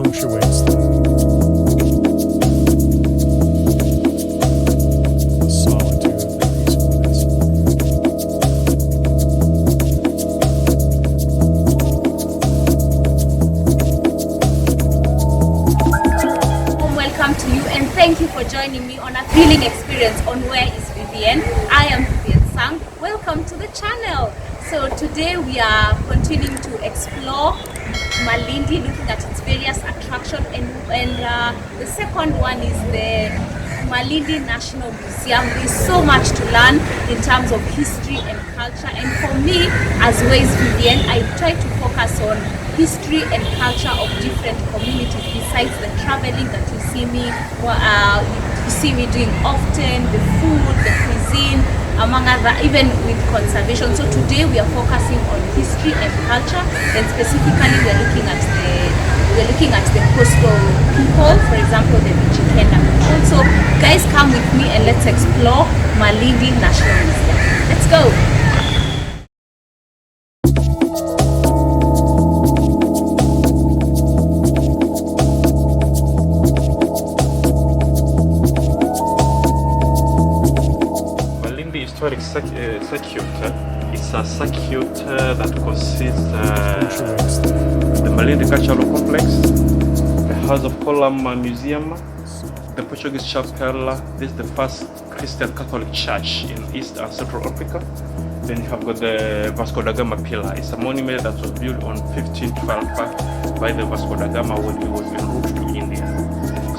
punctuates the solitude and peacefulness. Welcome to you and thank you for joining me on a thrilling experience on Where is Vivienne. I am Vivienne. Welcome to the channel. So today we are continuing to explore Malindi, looking at its various attractions, and the second one is the Malindi National Museum. There is so much to learn in terms of history and culture, and for me as Ways Vivienne, I try to focus on history and culture of different communities besides the traveling that you see me doing often, the food, the cuisine, among other, even with conservation. So today we are focusing on history and culture, and specifically we're looking at the coastal people, for example the Mijikenda people. So guys, come with me and let's explore Malindi National Museum. Let's go. Historic circuit. It's a circuit that consists the Malindi Cultural Complex, the House of Column Museum, the Portuguese Chapel. This is the first Christian Catholic church in East and Central Africa. Then you have got the Vasco da Gama Pillar. It's a monument that was built on 1512 by the Vasco da Gama when he was en route to India.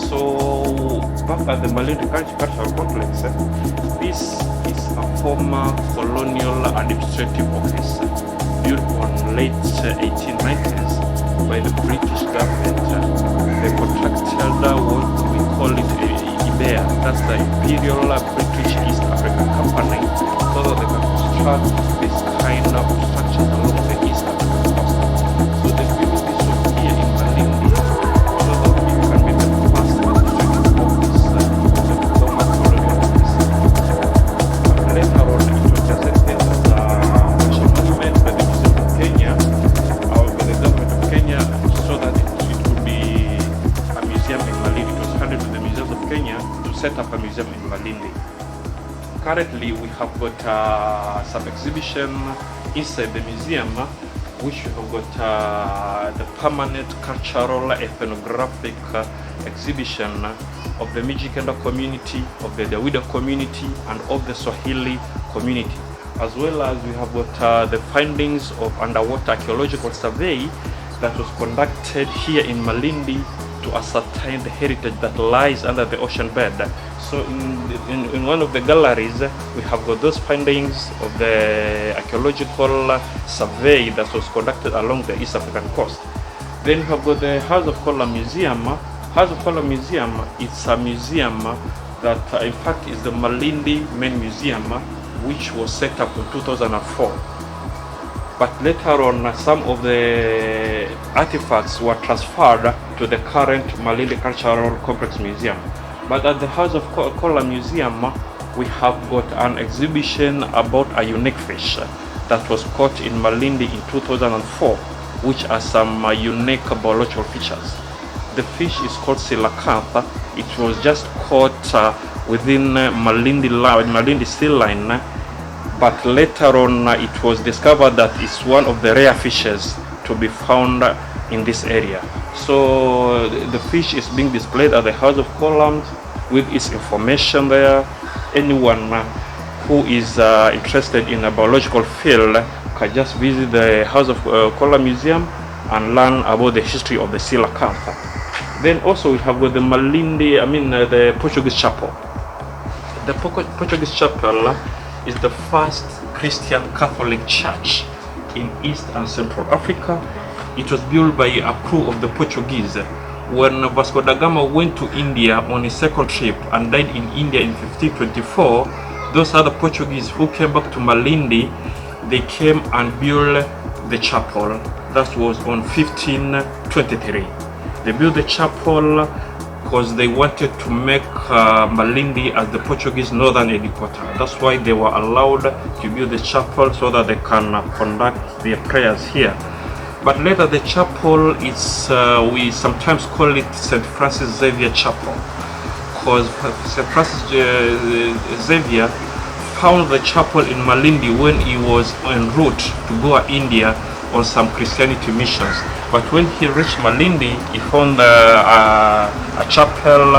So back at the Malindi Cultural Complex, this is a former colonial administrative office built on late 1890s by the British government. They contracted what we call it IBEA, that's the Imperial British East African Company, so that they can construct this kind of structures along the East African coast. So they built this one here in Malindi so that it can be the first administrative office of the former colonial office. Later on, it was designated as a national monument by the Museum of Kenya, or by the government of Kenya, so that it would be a museum in Malindi. It was handed to the Museum of Kenya to set up a museum in Malindi. Currently, we have got some exhibition inside the museum, which we have got the permanent cultural ethnographic exhibition of the Mijikenda community, of the Dawida community, and of the Swahili community, as well as we have got the findings of underwater archaeological survey that was conducted here in Malindi to ascertain the heritage that lies under the ocean bed. So in one of the galleries, we have got those findings of the archaeological survey that was conducted along the East African coast. Then we have got the House of Column Museum. House of Column Museum, it's a museum that in fact is the Malindi main museum, which was set up in 2004. But later on, some of the artifacts were transferred to the current Malindi Cultural Complex Museum. But at the House of Column Museum, we have got an exhibition about a unique fish that was caught in Malindi in 2004, which has some unique biological features. The fish is called silacantha. It was just caught within Malindi sea line, but later on it was discovered that it's one of the rare fishes to be found in this area. So the fish is being displayed at the House of Columns with its information there. Anyone who is interested in a biological field can just visit the House of Column Museum and learn about the history of the silacantha. Then also we have got the the Portuguese Chapel. The Portuguese Chapel is the first Christian Catholic church in East and Central Africa. It was built by a crew of the Portuguese. When Vasco da Gama went to India on his second trip and died in India in 1524, those other Portuguese who came back to Malindi, they came and built the chapel. That was on 1523. They built the chapel because they wanted to make Malindi as the Portuguese northern headquarters. That's why they were allowed to build the chapel so that they can conduct their prayers here. But later the chapel is, we sometimes call it St. Francis Xavier Chapel, because St. Francis Xavier found the chapel in Malindi when he was en route to go to India on some Christianity missions. But when he reached Malindi, he found a chapel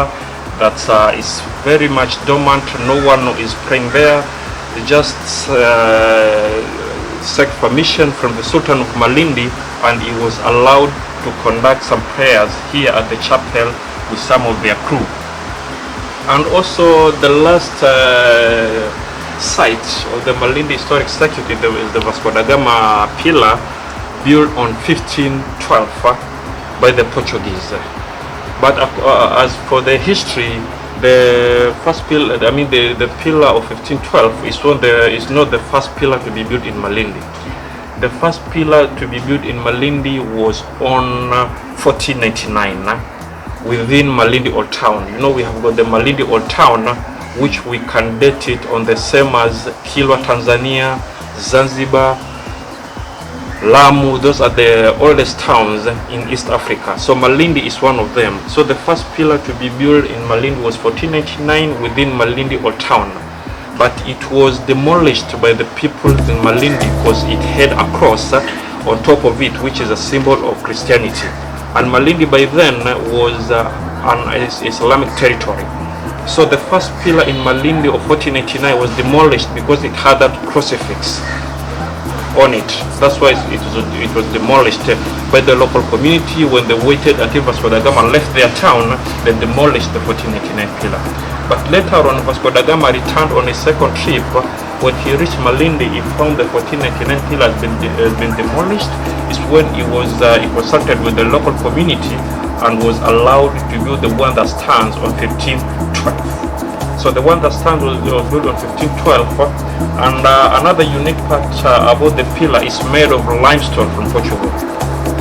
that is very much dormant. No one is praying there. They just sought permission from the Sultan of Malindi, and he was allowed to conduct some prayers here at the chapel with some of their crew. And also the last site of the Malindi Historic Circuit is the Vasco da Gama pillar, built on 1512 by the Portuguese. But as for the history, the first pillar, I mean the pillar of 1512 is not the first pillar to be built in Malindi. The first pillar to be built in Malindi was on 1499 within Malindi Old Town. You know, we have got the Malindi Old Town, which we can date it on the same as Kilwa, Tanzania, Zanzibar, Lamu. Those are the oldest towns in East Africa. So Malindi is one of them. So the first pillar to be built in Malindi was 1499 within Malindi Old Town. But it was demolished by the people in Malindi because it had a cross on top of it, which is a symbol of Christianity. And Malindi by then was an Islamic territory. So the first pillar in Malindi of 1489 was demolished because it had that crucifix on it. That's why it was demolished by the local community. When they waited until Vasco da Gama left their town, they demolished the 1489 pillar. But later on, Vasco da Gama returned on a second trip. When he reached Malindi, he found the 1499 pillar has been demolished. It's when he consulted with the local community and was allowed to build the one that stands on 1512. So the one that stands was built on 1512, and another unique part about the pillar is made of limestone from Portugal.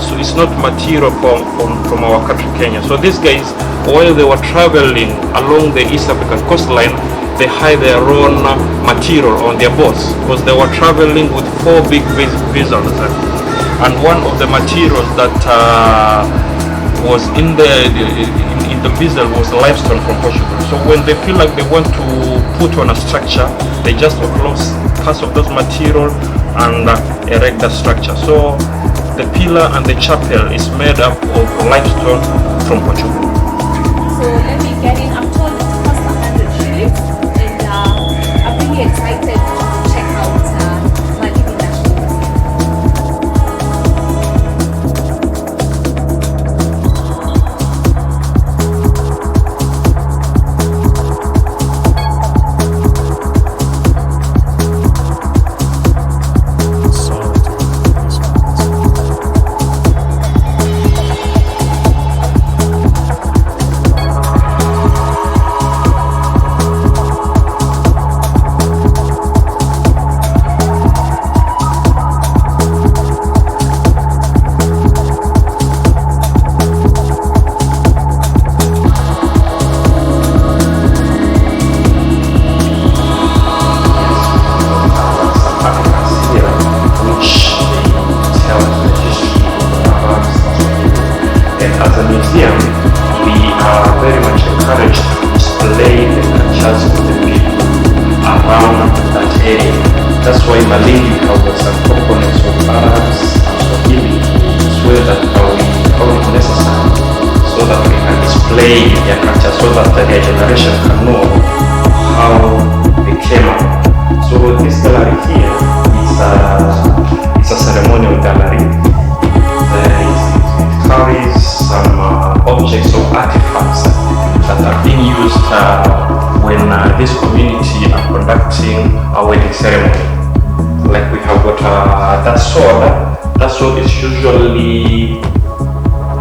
So it's not material from our country, Kenya. So these guys, while they were traveling along the East African coastline, they hide their own material on their boats because they were traveling with 4 big vessels, and one of the materials that was in the vessel was limestone from Portugal. So when they feel like they want to put on a structure, they just offload parts of those material and erect the structure. So the pillar and the chapel is made up of limestone from Portugal. So let me get in. I'm told it costs 100 shillings, and I'm really excited to check out Malindi National Museum. That's why Malindi covers some components of Arabs and Swahili, so that we found it necessary so that we can display their culture, so that the next generation can know how they came up. So this gallery here is a ceremonial gallery. It carries some objects or artifacts that are being used when this community are conducting a wedding ceremony. Like we have got that sword. That sword is usually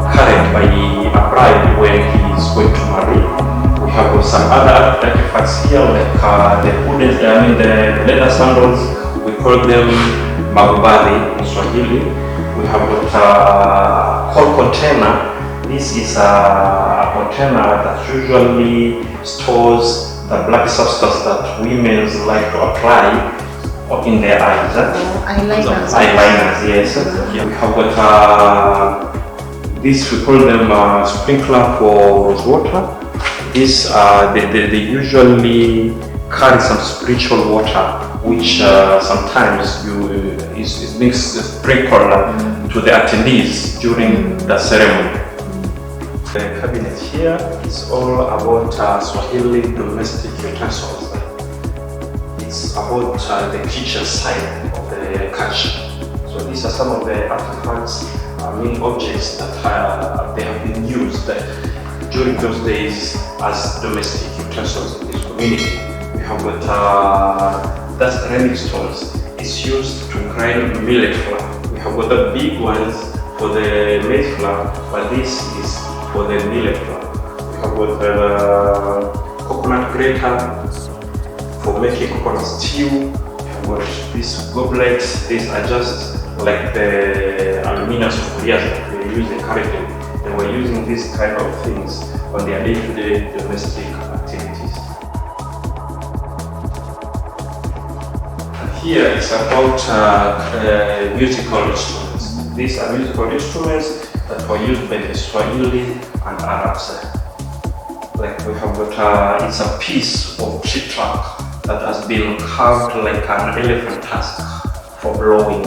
carried by a bride when he is going to marry. We have got some other artifacts here, like the leather sandals. We call them magubari in Swahili. We have got a whole container. This is a container that usually stores the black substance that women like to apply in their eyes. Eyeliners. Eyeliners, yes. Here we have got this, we call them sprinkler for rose water. This they usually carry some spiritual water, which sometimes is being sprinkled to the attendees during the ceremony. The cabinet here is all about Swahili domestic utensils. It's about the kitchen side of the culture. So these are some of the artifacts, main objects that they have been used during those days as domestic utensils in this community. We have got that's ceramic stones. It's used to grind millet flour. We have got the big ones for the maize flour, but this is for the millet flour. We have got the coconut grater for making coconut stew. We have got these goblets. These are just like the aluminium sufurias that they use currently. They were using these kind of things on their day-to-day domestic activities. And here is about musical instruments. These are musical instruments that were used by the Swahili and Arabs. Like we have got, it's a piece of tree trunk that has been carved like an elephant tusk for blowing.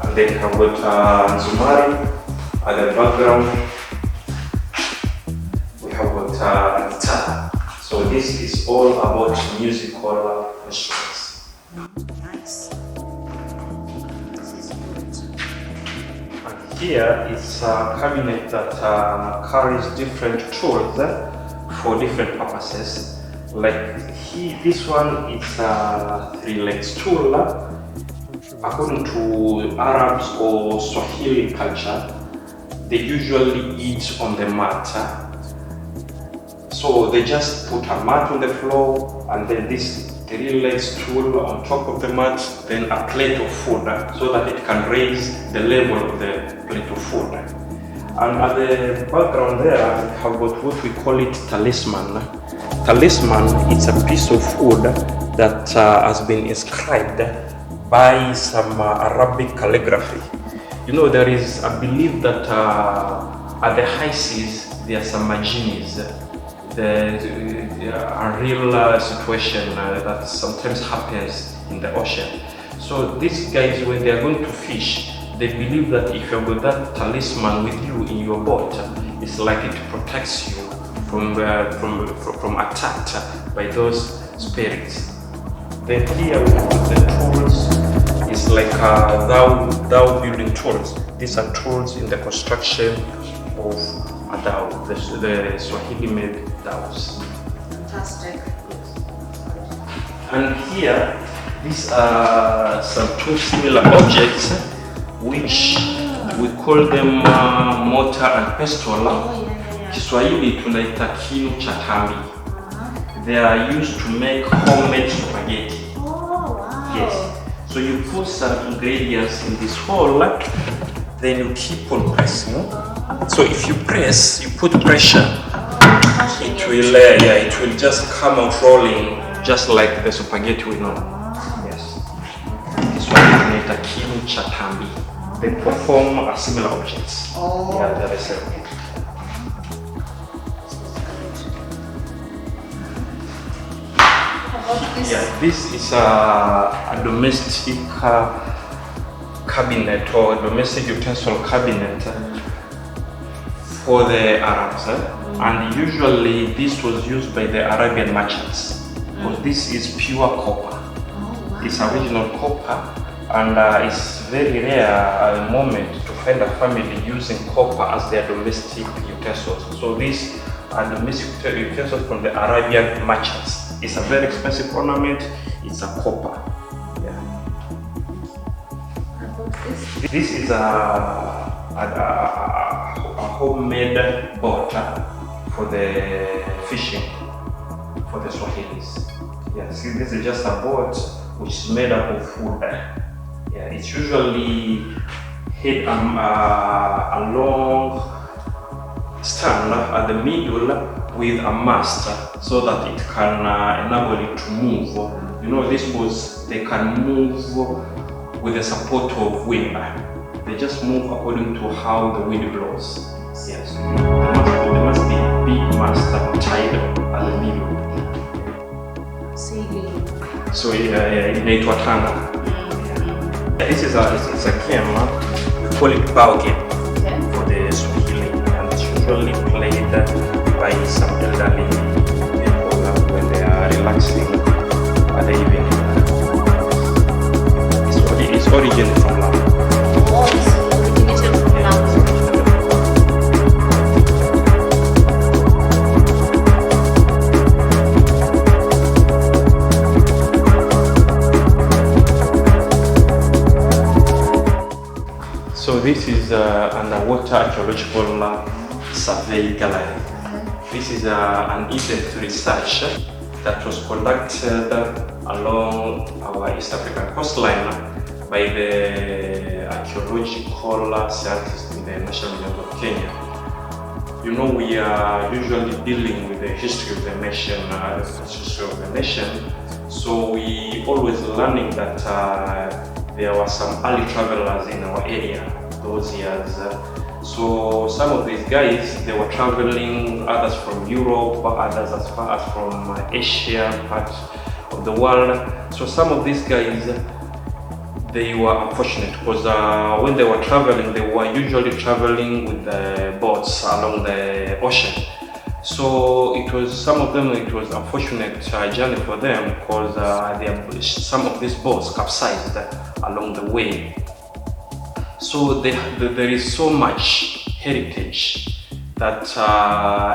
And then we have got Zumari at the background. We have got guitar. So this is all about musical instruments. Nice. Here is a cabinet that carries different tools for different purposes. Like this one is a three-leg stool. According to Arabs or Swahili culture, they usually eat on the mat. So they just put a mat on the floor and then this three-leg stool on top of the mat, then a plate of food so that it can raise the level of the plate of food. And at the background there, we have got what we call it talisman. Talisman is a piece of wood that has been inscribed by some Arabic calligraphy. You know, there is a belief that at the high seas there are some genies. A real situation that sometimes happens in the ocean. So these guys, when they are going to fish, they believe that if you've got that talisman with you in your boat, it's like it protects you from attack by those spirits. Then here we have the tools. It's like thou building tools. These are tools in the construction of a dhow, the Swahili made dhows. Fantastic. And here, these are some two similar objects which we call them mortar and pestle. Kiswahili tunaita kinu cha tambi. They are used to make homemade spaghetti. Oh, wow. Yes. So you put some ingredients in this hole, then you keep on pressing. So if you press, you put pressure, it will just come out rolling, just like the spaghetti we know. Yes. This one is named a kinu cha tambi. They perform a similar objects. Oh. Yeah, they're the same. Yeah, this is a domestic cabinet or domestic utensil cabinet for the Arabs. And usually this was used by the Arabian merchants because this is pure copper. It's original copper, and it's very rare at the moment to find a family using copper as their domestic utensils. So these are domestic utensils from the Arabian merchants. It's a very expensive ornament. It's a copper. Yeah. This is a homemade boat for the fishing for the Swahilis. Yeah, see, this is just a boat which is made up of wood. Yeah, it's usually hit a long stand at the middle with a mast so that it can enable it to move. You know, these boats, they can move with the support of wind. They just move according to how the wind blows. Yes. There must be a big mast tied at the middle. So inaitwa tanga. This is a game. We call it bow game for the Swahili, and it's usually played by some elderly people when they are relaxing at the evening. It's originated from Laos. So this is underwater archaeological survey gallery. This is an in-depth research that was conducted along our East African coastline by the archaeological scientists in the National Museum of Kenya. You know, we are usually dealing with the history of the nation, so we always learning that there were some early travelers in our area those years. So some of these guys, they were traveling, others from Europe, others as far as from Asia part of the world. So some of these guys, they were unfortunate because when they were traveling, they were usually traveling with the boats along the ocean. So it was, some of them, it was unfortunate journey for them because some of these boats capsized along the way. So there is so much heritage that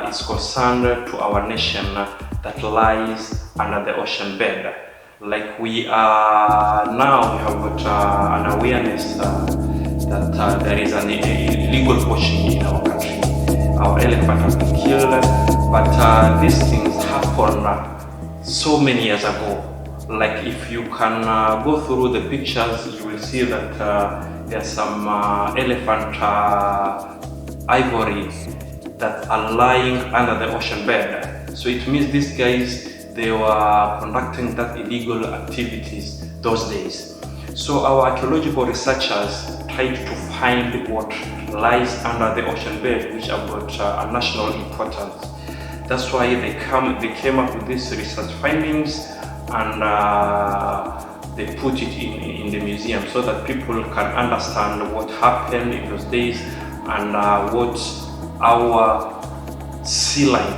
is concerned to our nation that lies under the ocean bed. Like we are now, we have got an awareness that there is an illegal poaching in our country. Our elephant has been killed, but these things happened so many years ago. Like if you can go through the pictures, you will see that there's some elephant ivory that are lying under the ocean bed. So it means these guys, they were conducting that illegal activities those days. So our archaeological researchers tried to find what lies under the ocean bed, which have got a national importance. That's why they came up with these research findings, and they put it in the museum so that people can understand what happened in those days and what our sea line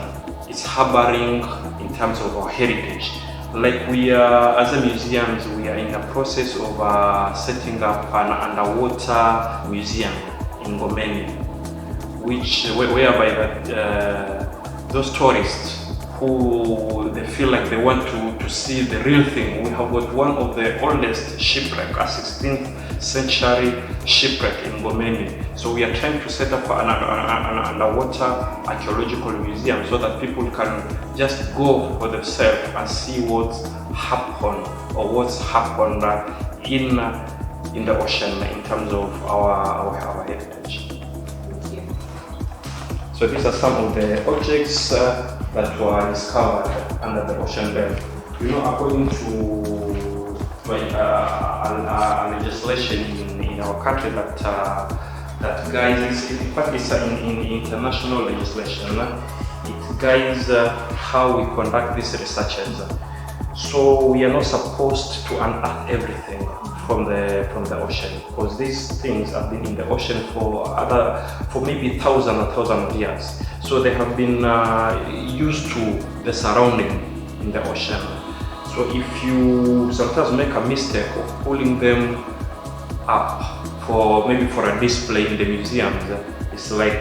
is harboring in terms of our heritage. Like we are, as a museums, we are in the process of setting up an underwater museum in Ngomeni, whereby those tourists who they feel like they want to see the real thing. We have got one of the oldest shipwreck, a 16th century shipwreck in Ngomeni. So we are trying to set up an underwater archaeological museum so that people can just go for themselves and see what's happened or what's happened in the ocean in terms of our heritage. Thank you. So these are some of the objects that were discovered under the ocean bed. You know, according to legislation in our country that guides, in fact it's in international legislation, it guides how we conduct these researches. So we are not supposed to unearth everything from the ocean, because these things have been in the ocean for maybe thousands of years. So they have been used to the surrounding in the ocean. So if you sometimes make a mistake of pulling them up for a display in the museums, it's like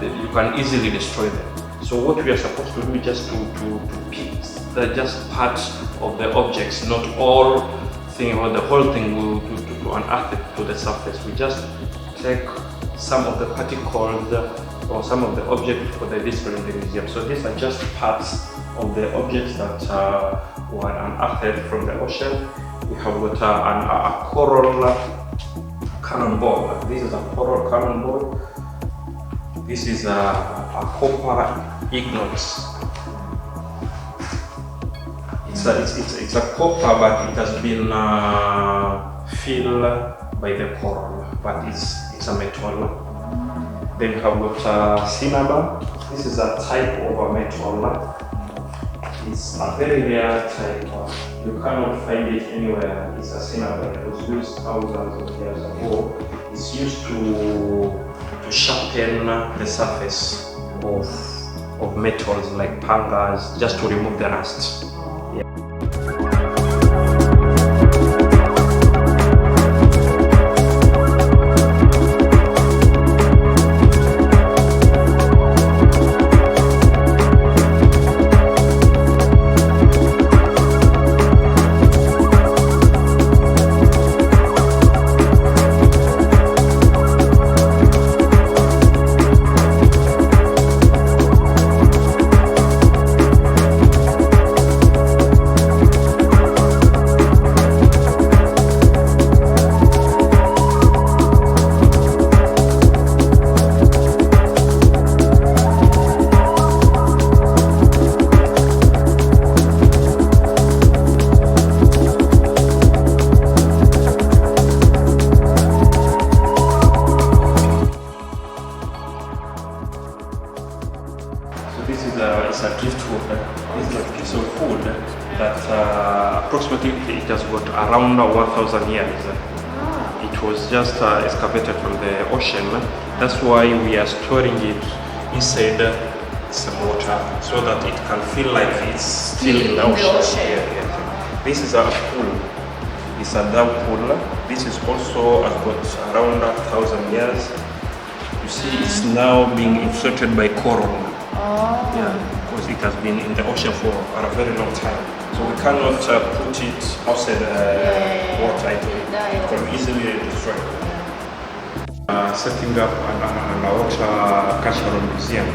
you can easily destroy them. So what we are supposed to do is just to pick just parts of the objects, not all thing or the whole thing to unearth it to the surface. We just take some of the particles or some of the objects for the display in the museum. So these are just parts of the objects that were unearthed from the ocean. We have got a coral cannonball. This is a coral cannonball. This is a copper ingot. It's a copper, but it has been filled by the coral, but it's a metal. Then we have got cinnabar. This is a type of a metal. It's a very rare type. You cannot find it anywhere. It's a cinnabar. It was used thousands of years ago. It's used to sharpen the surface of metals like pangas, just to remove the rust. It's a driftwood. This is a piece of wood that approximately it has got around 1,000 years. It was just excavated from the ocean. That's why we are storing it inside some water so that it can feel like it's still in the ocean. Yeah. This is a pool. It's a dam pool. This is also has got around 1,000 years. You see, it's now being infiltrated by coral. Yeah, because it has been in the ocean for a very long time. So we cannot put it outside the water. It can easily destroy. Setting up an water cultural museum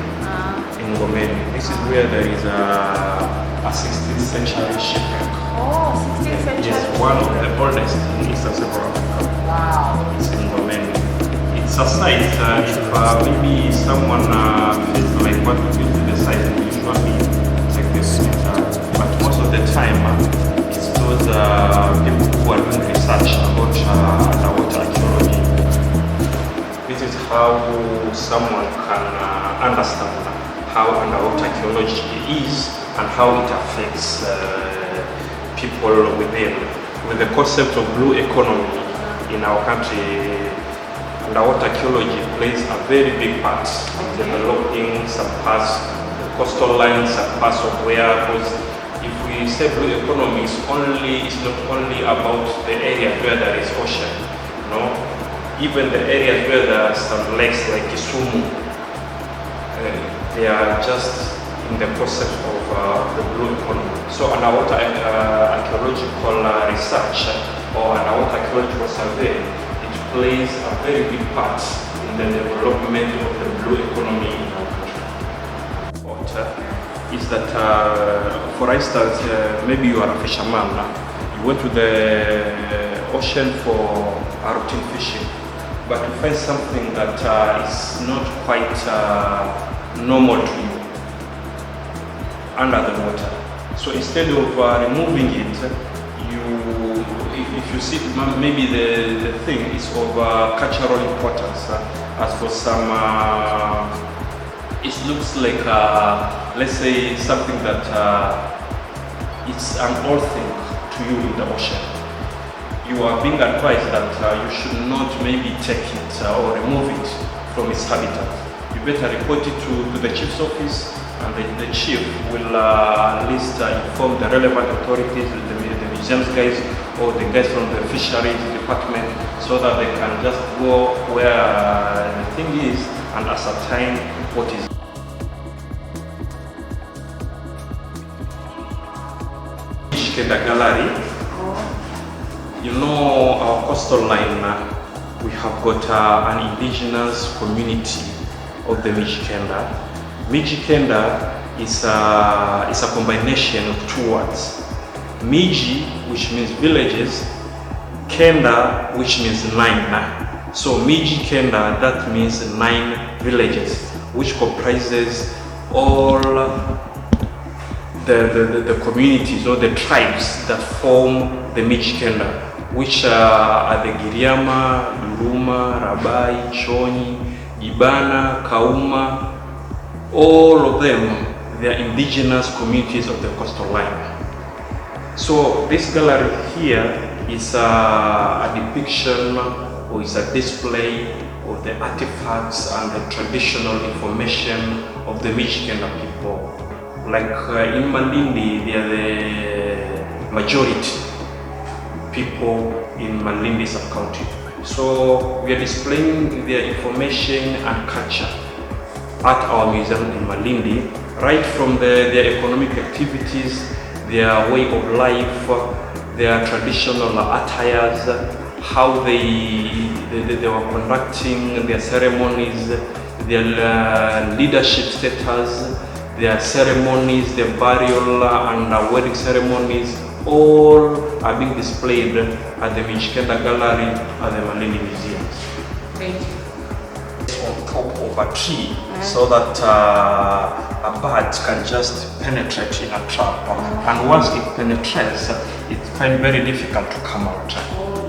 in Ngomeni. This is where there is a 16th century shipwreck. Oh, 16th century. Yes, one of the oldest in Eastern Central Africa. Wow. It's in Ngomeni. It's a site, if maybe someone feels like what to do to the site, we usually check this but most of the time it's those people who are doing research about underwater archaeology. This is how someone can understand how underwater archaeology is and how it affects people within. With the concept of blue economy in our country, underwater archaeology plays a very big part in developing some parts, the coastal lines, some parts of where, because if we say blue economy, it's not only about the areas where there is ocean, no? Even the areas where there are some lakes like Kisumu, they are just in the process of the blue economy. So underwater archaeological research or underwater archaeological survey plays a very big part in the development of the blue economy in our country. What is that, for instance, maybe you are a fisherman, you went to the ocean for routine fishing, but you find something that is not quite normal to you under the water. So instead of removing it, if you see, maybe the thing is of cultural importance. As for some, it looks like, let's say, something that it's an old thing to you in the ocean. You are being advised that you should not maybe take it or remove it from its habitat. You better report it to the chief's office, and the chief will at least inform the relevant authorities, the museums guys, or the guys from the fisheries department, so that they can just go where the thing is and ascertain what is. Mijikenda Gallery. You know, our coastal line, we have got an indigenous community of the Mijikenda. Mijikenda is a combination of two words. Miji, which means villages, Kenda, which means 9. So Mijikenda, that means 9 villages which comprises all the communities or the tribes that form the Mijikenda, which are the Giriama, Luruma, Rabai, Chonyi, Ibana, Kauma. All of them, they are indigenous communities of the coastal line. So this gallery here is a depiction or is a display of the artifacts and the traditional information of the Mijikenda people. Like in Malindi, they are the majority people in Malindi sub-county. So we are displaying their information and culture at our museum in Malindi, right from their economic activities, their way of life, their traditional attires, how they were conducting their ceremonies, their leadership status, their ceremonies, their burial and wedding ceremonies, all are being displayed at the Mijikenda Gallery at the Malindi Museum. Thank you. On top of a tree, so that a bird can just penetrate in a trap, and once it penetrates, it finds very difficult to come out.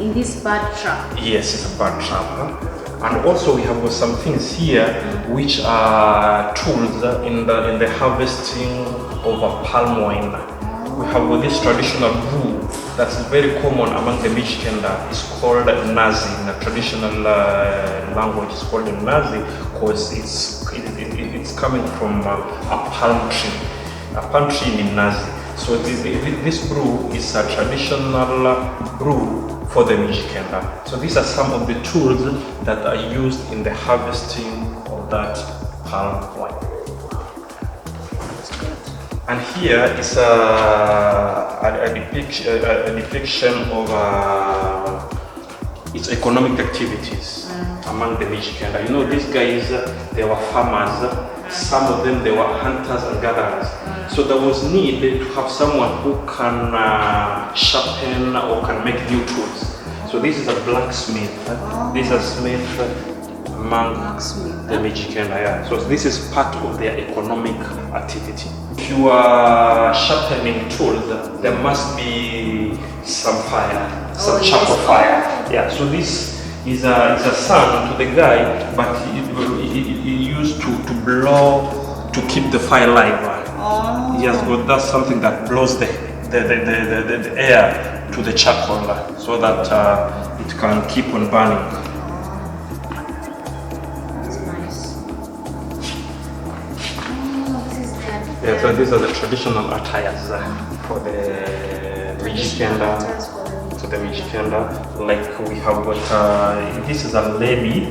In this bird trap? Yes, it's a bird trap. And also we have some things here which are tools in the harvesting of a palm wine. We have this traditional brew that's very common among the Mijikenda. It's called nazi. In the traditional language, it's called nazi because it's coming from a palm tree. A palm tree in nazi. So this brew is a traditional brew for the Mijikenda. So these are some of the tools that are used in the harvesting of that palm wine. And here is a depiction of its economic activities among the Mijikenda. You know, these guys, they were farmers. Some of them, they were hunters and gatherers. So there was need to have someone who can sharpen or can make new tools. So this is a blacksmith. This is a smith among the Mijikenda. Yeah. So this is part of their economic activity. If you are sharpening tools, there must be some fire, some charcoal fire. Yeah. So this is a sun to the guy, but he used to blow to keep the fire alive. Yes, but that's something that blows the air to the charcoal so that it can keep on burning. That's nice. Yeah, so these are the traditional attires for the Mijikenda. To the Mijikenda, like we have got, this is a lady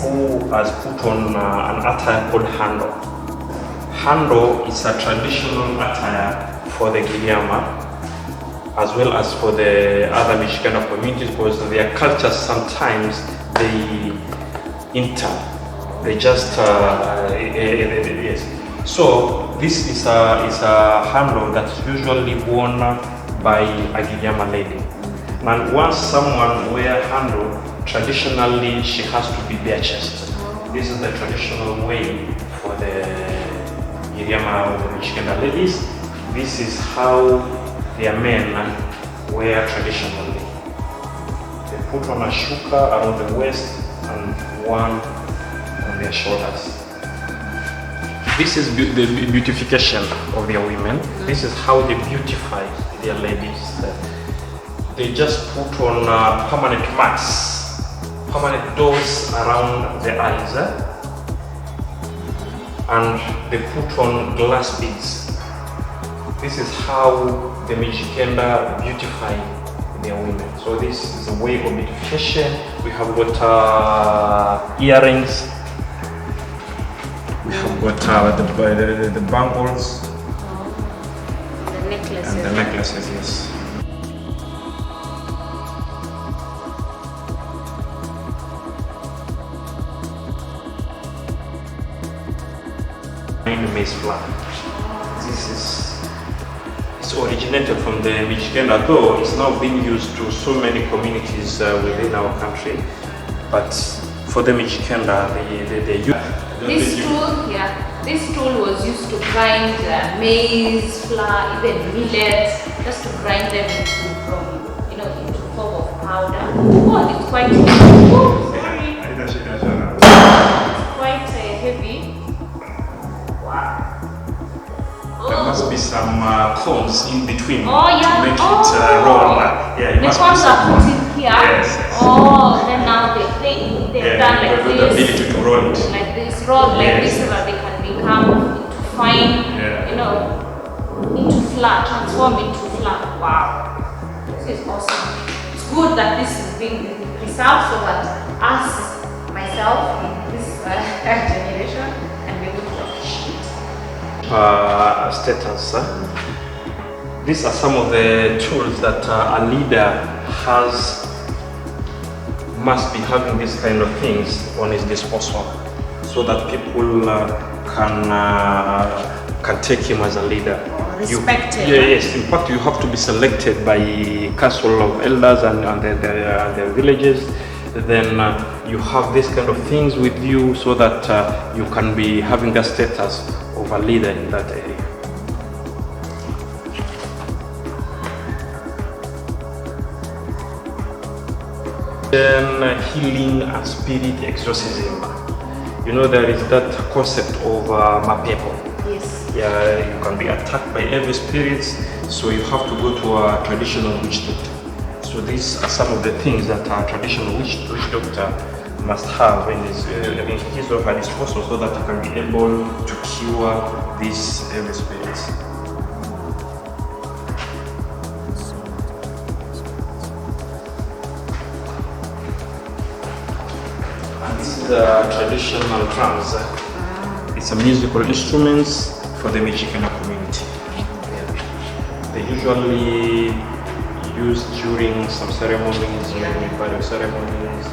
who has put on an attire called hando. Hando is a traditional attire for the Giriama as well as for the other Mijikenda communities, because their cultures sometimes they they just yes. So this is a hando that's usually worn by a Giriama lady. And once someone wears handle, traditionally she has to be bare chest. This is the traditional way for the Giriama or the Mijikenda ladies. This is how their men wear traditionally. They put on a shuka around the waist and one on their shoulders. This is the beautification of their women. This is how they beautify their ladies. They just put on permanent marks, permanent doors around the eyes, and they put on glass beads. This is how the Mijikenda beautify their women. So this is a way of beautification. We have got earrings. We have got the bangles. The necklaces. And the necklaces, yes. Maize flour. It's originated from the Mijikenda, though it's now being used to so many communities within our country. But for the Mijikenda, they use This tool was used to grind maize, flour, even millet, just to grind them into form of powder. Oh, it's quite heavy. Oh, sorry. It's quite heavy. Wow. There must be some cones in between Oh, yeah. to make it roll. Yeah, it The must cones be are some put in here. Yes. Oh, then now they've done like the ability this. to roll it. Like this, roll like Yes. this so that they can become into fine, into flour, transform into flour. Wow. This is awesome. It's good that this is being preserved so that us, myself, in this generation, can be able to appreciate. Status. These are some of the tools that a leader must be having these kind of things on his disposal, so that people can take him as a leader. Respected. Yes, in fact, you have to be selected by council of elders and the villages. Then you have this kind of things with you, so that you can be having the status of a leader in that area. Then healing and spirit exorcism. You know, there is that concept of mapepo. Yes. Yeah, you can be attacked by every spirit, so you have to go to a traditional witch doctor. So these are some of the things that a traditional witch doctor must have in his or her disposal, so that he can be able to cure these evil spirits. And this is the traditional drums. It's a musical instruments for the Mijikenda community. They usually used during some ceremonies, maybe burial ceremonies,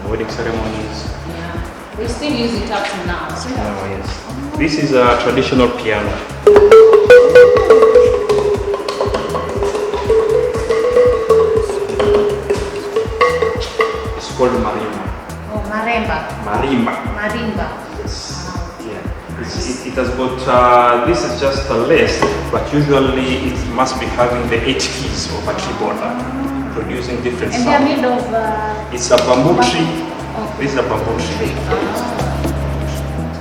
wedding ceremonies. Yeah. We still use it up to now. Oh, yes. This is a traditional piano. It's called marimba. Oh, marimba. Marimba. Yes. Yeah. It has got, this is just a list, but usually it must be having the 8 keys of a keyboard, producing different And sounds. they're made of... It's a bamboo tree. Oh. This is a bamboo tree.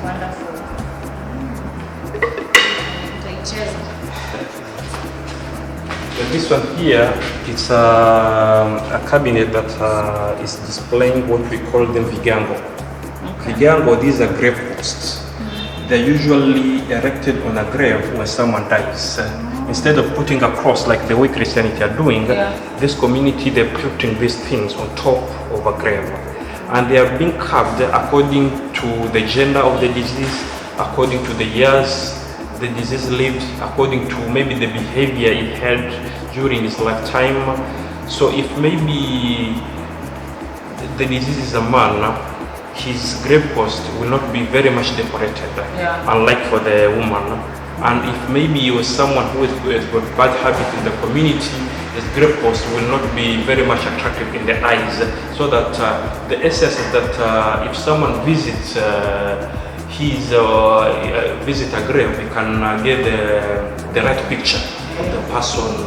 Wonderful. And this one here, it's a cabinet that is displaying what we call them vigango. Okay. Vigango, these are grave posts. They're usually erected on a grave when someone dies. Instead of putting a cross like the way Christianity are doing, this community, they're putting these things on top of a grave. And they are being carved according to the gender of the disease, according to the years the disease lived, according to maybe the behavior he had during his lifetime. So if maybe the disease is a man, his grave post will not be very much decorated, unlike for the woman. And if maybe he was someone who has got bad habit in the community, his grave post will not be very much attractive in the eyes. So that the essence is that if someone visits visit a grave, we can get the right picture of the person.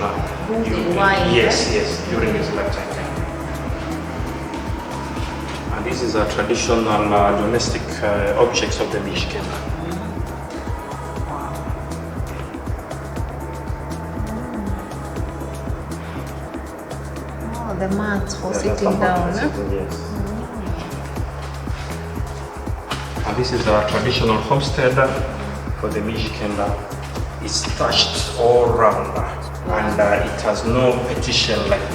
Yes, during his lifetime. And this is a traditional domestic objects of the Mijikenda. Oh, the mats for sitting down. Yes. And this is a traditional homestead for the Mijikenda. It's thatched all round, and it has no partition like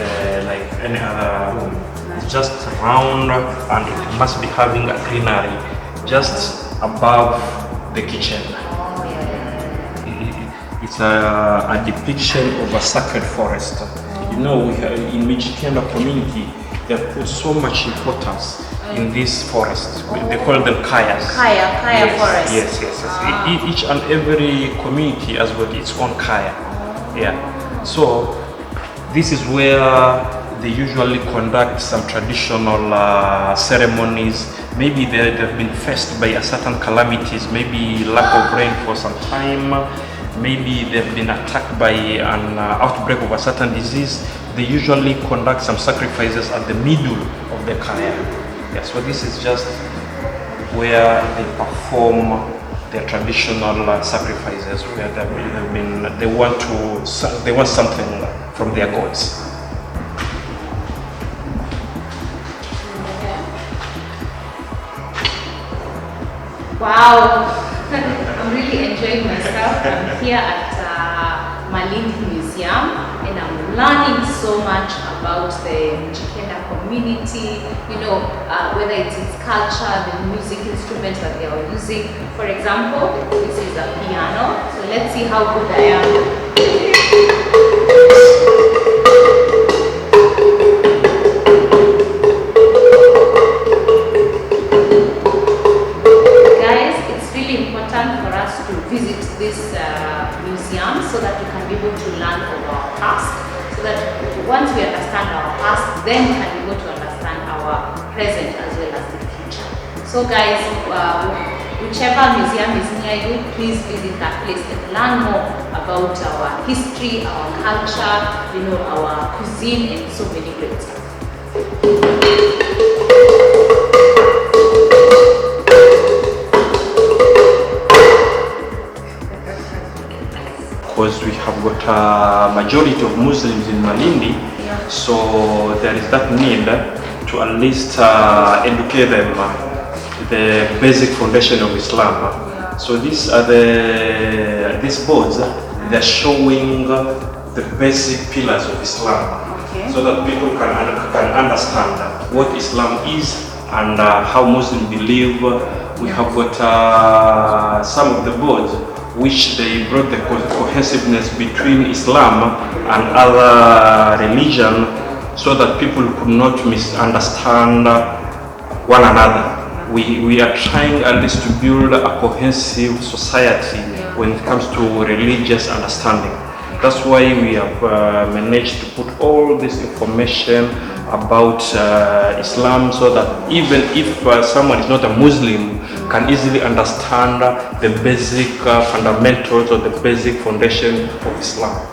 any other room. It's just round, and it must be having a greenery just above the kitchen. It's a depiction of a sacred forest. You know, in Mijikenda community, they put so much importance in this forest. They call them kayas. Kaya forest. Yes. Each and every community has got its own kaya. Yeah. So this is where they usually conduct some traditional ceremonies. Maybe they've been faced by a certain calamities, maybe lack of rain for some time, maybe they've been attacked by an outbreak of a certain disease. They usually conduct some sacrifices at the middle of the career. Yeah, so this is just where they perform their traditional sacrifices, where they want something from their gods. Wow, I'm really enjoying myself. I'm here at Malindi Museum and I'm learning so much about the Mijikenda community, you know, whether it's its culture, the music instruments that they are using. For example, this is a piano, so let's see how good I am. For us to visit this museum so that we can be able to learn from our past, so that once we understand our past, then we can be able to understand our present as well as the future. So guys, whichever museum is near you, please visit that place and learn more about our history, our culture, you know, our cuisine and so many great stuff. Because we have got a majority of Muslims in Malindi, so there is that need to at least educate them the basic foundation of Islam. So these are these boards. They're showing the basic pillars of Islam, so that people can understand what Islam is and how Muslims believe. We have got some of the boards which they brought the cohesiveness between Islam and other religion, so that people could not misunderstand one another. We are trying at least to build a cohesive society when it comes to religious understanding. That's why we have managed to put all this information about Islam, so that even if someone is not a Muslim, can easily understand the basic fundamentals or the basic foundation of Islam.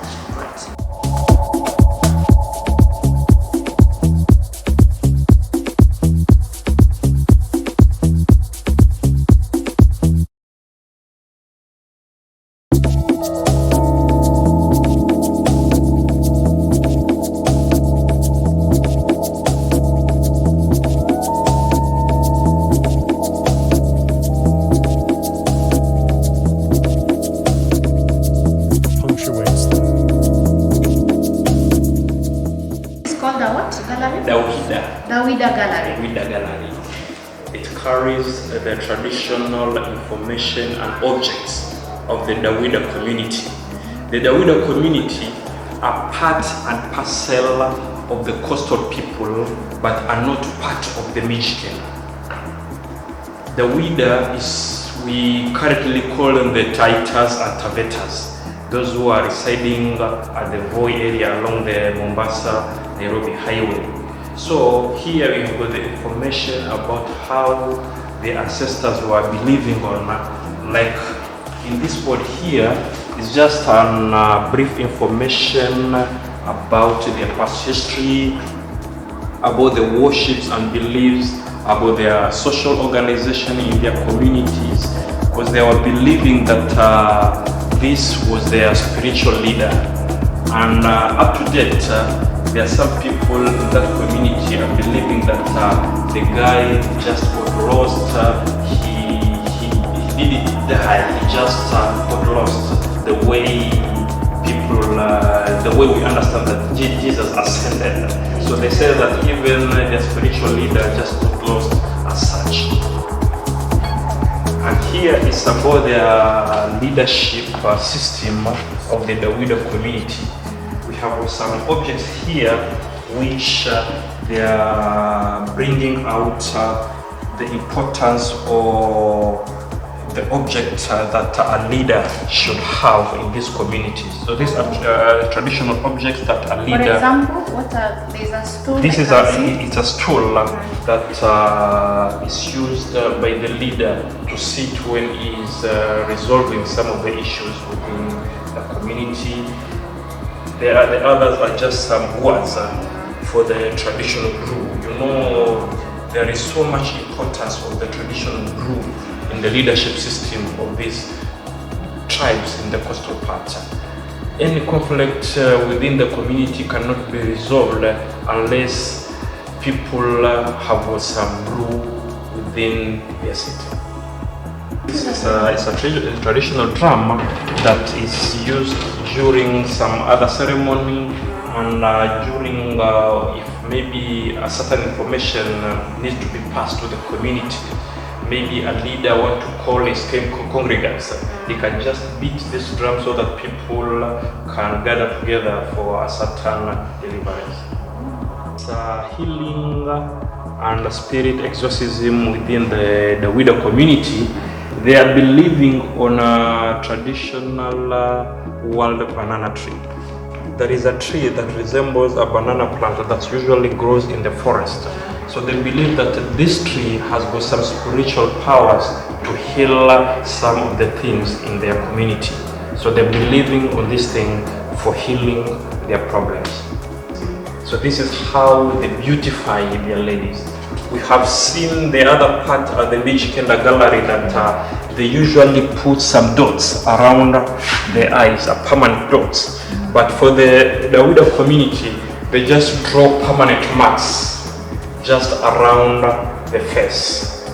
Dawida Gallery. Dawida Gallery. It carries the traditional information and objects of the Dawida community. The Dawida community are part and parcel of the coastal people, but are not part of the Mijikenda. Dawida is, we currently call them the Taitas and Tavetas, those who are residing at the Voi area along the Mombasa-Nairobi highway. So here we have got the information about how the ancestors were believing on. Like in this board here is just an brief information about their past history, about the worships and beliefs, about their social organization in their communities, because they were believing that this was their spiritual leader. And up to date, there are some people in that community are believing that the guy just got lost. He didn't die. He just got lost. The way people, the way we understand that Jesus ascended. So they say that even their spiritual leader just got lost as such. And here is about their leadership system of the Dawida community. We have some objects here which they are bringing out the importance of the the object that a leader should have in this community. So these are traditional objects that a leader. For example, what are there's a stool? This is it's a stool that is used by the leader to sit when he is resolving some of the issues within the community. The others are just some words for the traditional group. You know, there is so much importance of the traditional group in the leadership system of these tribes in the coastal part. Any conflict within the community cannot be resolved unless people have some rule within their city. This is a traditional drum that is used during some other ceremony and during if maybe a certain information needs to be passed to the community. Maybe a leader want to call his congregants, he can just beat this drum so that people can gather together for a certain deliverance. It's a healing and spirit exorcism within the widow community. They are believing on a traditional wild banana tree. There is a tree that resembles a banana plant that usually grows in the forest. So they believe that this tree has got some spiritual powers to heal some of the things in their community. So they're believing on this thing for healing their problems. So this is how they beautify their ladies. We have seen the other part of the Mijikenda gallery that they usually put some dots around the eyes, permanent dots. But for the widow community, they just draw permanent marks just around the face.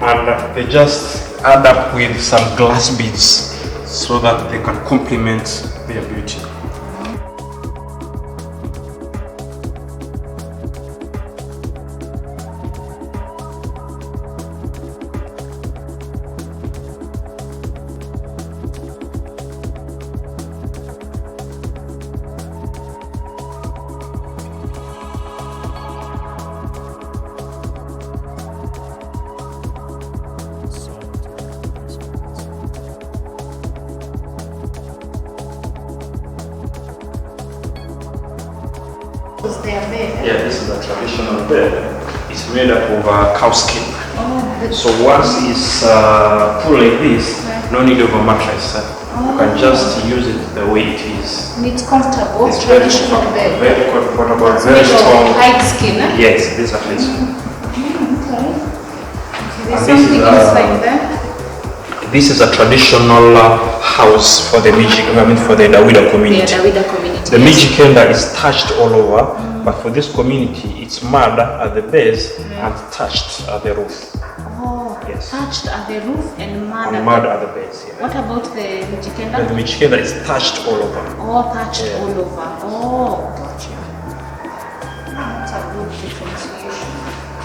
And they just add up with some glass beads so that they can complement their beauty. Was their bed? Yeah, this is a traditional bed. It's made up of cow skin. Oh, so once it's pulled like this, no need of a mattress. You can just use it the way it is. and it's comfortable. It's very traditional comfortable, bed. very comfortable, It's very made of strong. hide skin. Yes, this is a hide skin. Okay. There's And something this is, inside there. This is a traditional house for the for the Dawida community. Yeah, Dawida community. The Mijikenda is thatched all over, but for this community, it's mud at the base and thatched at the roof. Oh, Yes. thatched at the roof and mud. And mud at the base. Yeah. What about the And the Mijikenda? Mijikenda is thatched all over. Oh, thatched Yeah. all over. Oh, gotcha. That's a good differentiation.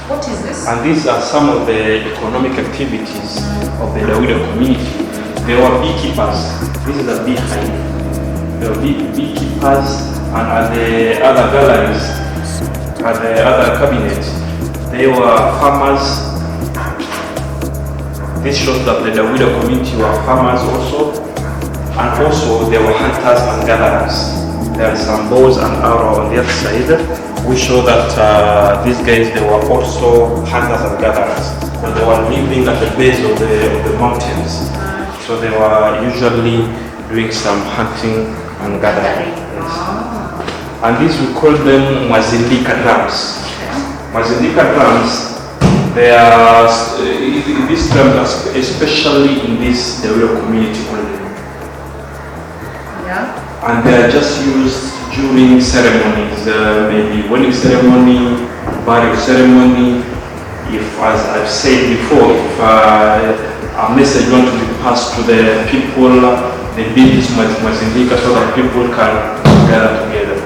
What is this? And these are some of the economic activities of the Dawida community. There were beekeepers. This is a beehive. There were beekeepers, and at the other galleries, at the other cabinets, they were farmers. This shows that the Dawida community were farmers also, and also there were hunters and gatherers. There are some bows and arrows on the other side, which show that these guys, they were also hunters and gatherers. So they were living at the base of the mountains. So they were usually doing some hunting and gathering. Yes. And these we call them Mazindika drums. Mazindika drums, they are, these drums are especially in this Dawida community only. Yeah. And they are just used during ceremonies, maybe wedding ceremony, burial ceremony. If, as I've said before, if a message wants to be passed to the people, they build this Mazindika so that people can gather together.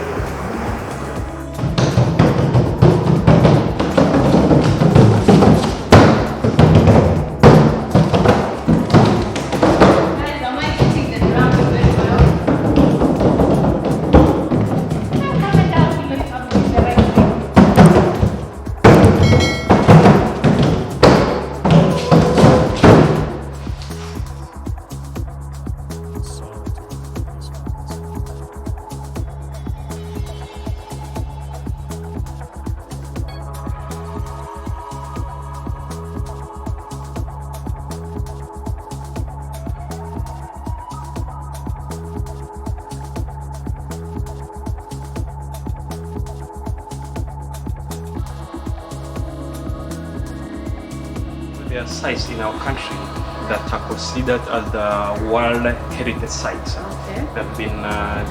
Guys, am I hitting the drum very well? Comment down below if I'm doing the right thing. there are sites in our country that are considered as the World Heritage Sites. Okay. They've been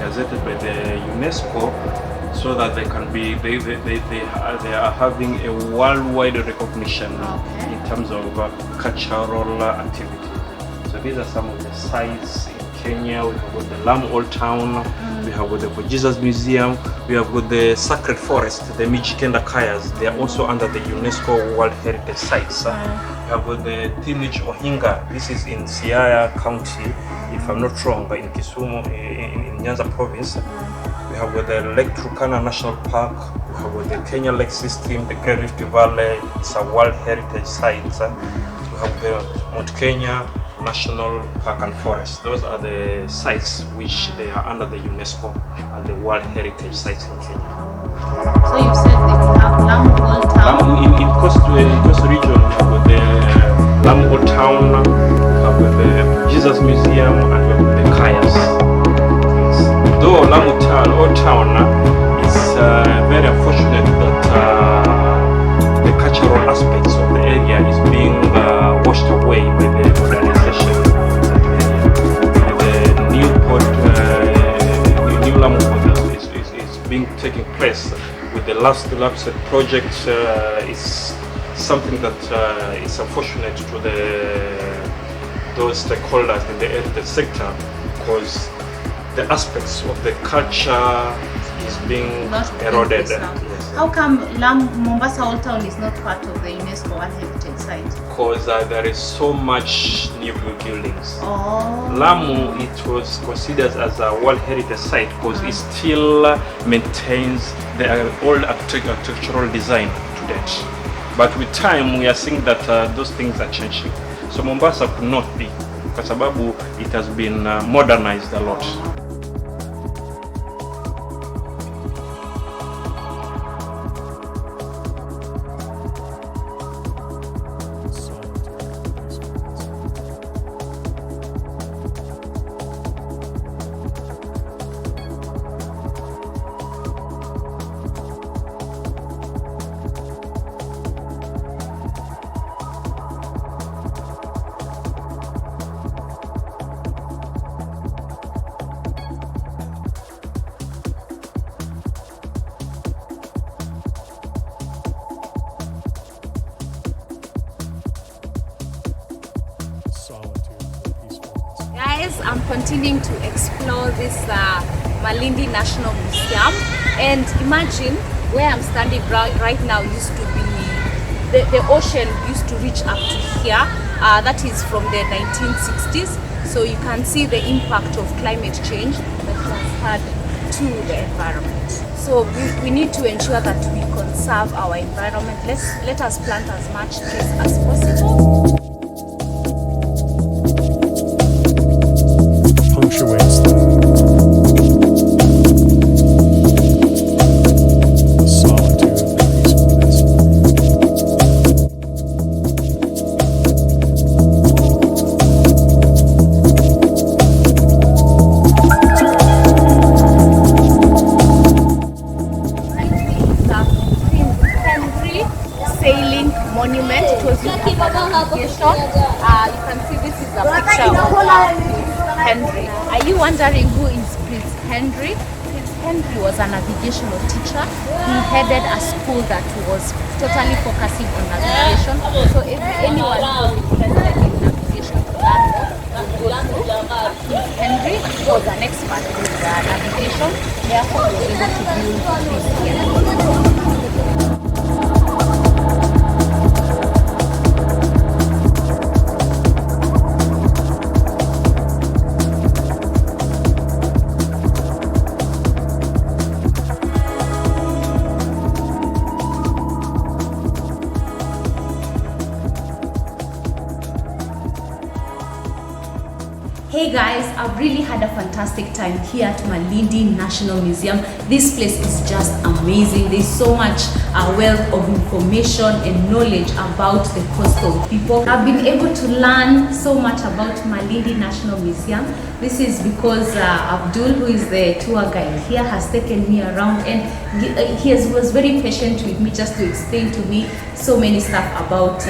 gazetted by the UNESCO so that they can be they are having a worldwide recognition in terms of cultural activity. So these are some of the sites in Kenya. We have got the Lamu Old Town, we have got the Jesus Museum, we have got the Sacred Forest, the Mijikenda Kayas. They are also under the UNESCO World Heritage Sites. We have got the Teenage Ohinga. This is in Siaya County, if I'm not wrong, but in Kisumu, in Nyanza Province. We have got the Lake Turkana National Park. We have got the Kenya Lake System, the Great Rift Valley. It's a World Heritage Site. We have the Mount Kenya National Park and Forest. Those are the sites which they are under the UNESCO and the World Heritage Sites in Kenya. So you said that you have Lamu Old Town. In Coast region, we have got the Lamu Old Town, we have got the Jesus Museum, and we have got the Kayas. Though Lamu Old Town is very unfortunate that the cultural aspects of the area is being washed away by the modernization of the area. The new Lamu Port is being taking place with the last project. Is something that is unfortunate to those stakeholders in the heritage sector, because the aspects of the culture is being eroded. Yes. How come Mombasa Old Town is not part of the UNESCO World Heritage Site? Because there is so much new buildings. Oh. Lamu, it was considered as a World Heritage Site because it still maintains the old architectural design to date. But with time, we are seeing that those things are changing. So Mombasa could not be, kwa sababu it has been modernized a lot. Guys, I'm continuing to explore this Malindi National Museum, and imagine where I'm standing right now used to be, the ocean used to reach up to here. That is from the 1960s, so you can see the impact of climate change that has had to the environment. So we need to ensure that we conserve our environment. Let us plant as much trees as possible. Punctuates the solitude and peacefulness. Prince Henry sailing monument. It was used as an navigation. You can see this is a picture of Prince Henry. Are you wondering who is Prince Henry? Prince Henry was a navigational teacher. He headed a school that was totally focusing on navigation. So if anyone who is interested in navigation to learn more, would go to Prince Henry. He was an expert in navigation. Therefore, he was able to build this here. Hey guys, I've really had a fantastic time here at Malindi National Museum. This place is just amazing. There's so much wealth of information and knowledge about the coastal people. I've been able to learn so much about Malindi National Museum. This is because Abdul, who is the tour guide here, has taken me around, and he was very patient with me just to explain to me so many stuff about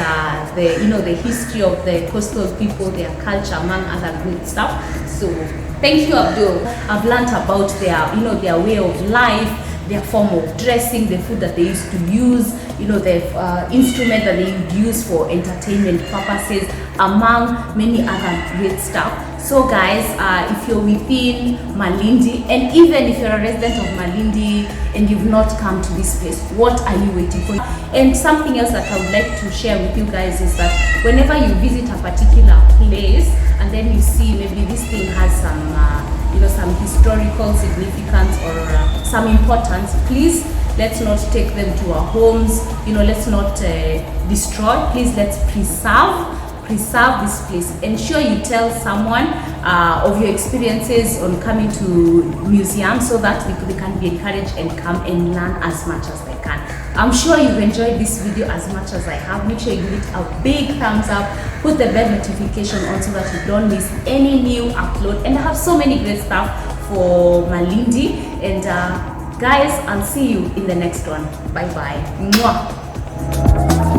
the history of the coastal people, their culture, among other good stuff. So thank you, Abdul. I've learned about their way of life, their form of dressing, the food that they used to use, the instrument that they would use for entertainment purposes, among many other great stuff. So guys, if you're within Malindi, and even if you're a resident of Malindi and you've not come to this place, what are you waiting for? And something else that I would like to share with you guys is that whenever you visit a particular place and then you see maybe this thing has some historical significance or some importance, please let's not take them to our homes, let's not destroy. Please, let's preserve this place. Ensure you tell someone of your experiences on coming to museums so that they can be encouraged and come and learn as much as they can. I'm sure you've enjoyed this video as much as I have. Make sure you give it a big thumbs up, put the bell notification on so that you don't miss any new upload. And I have so many great stuff for Malindi. And guys, I'll see you in the next one. Bye bye. Mwah.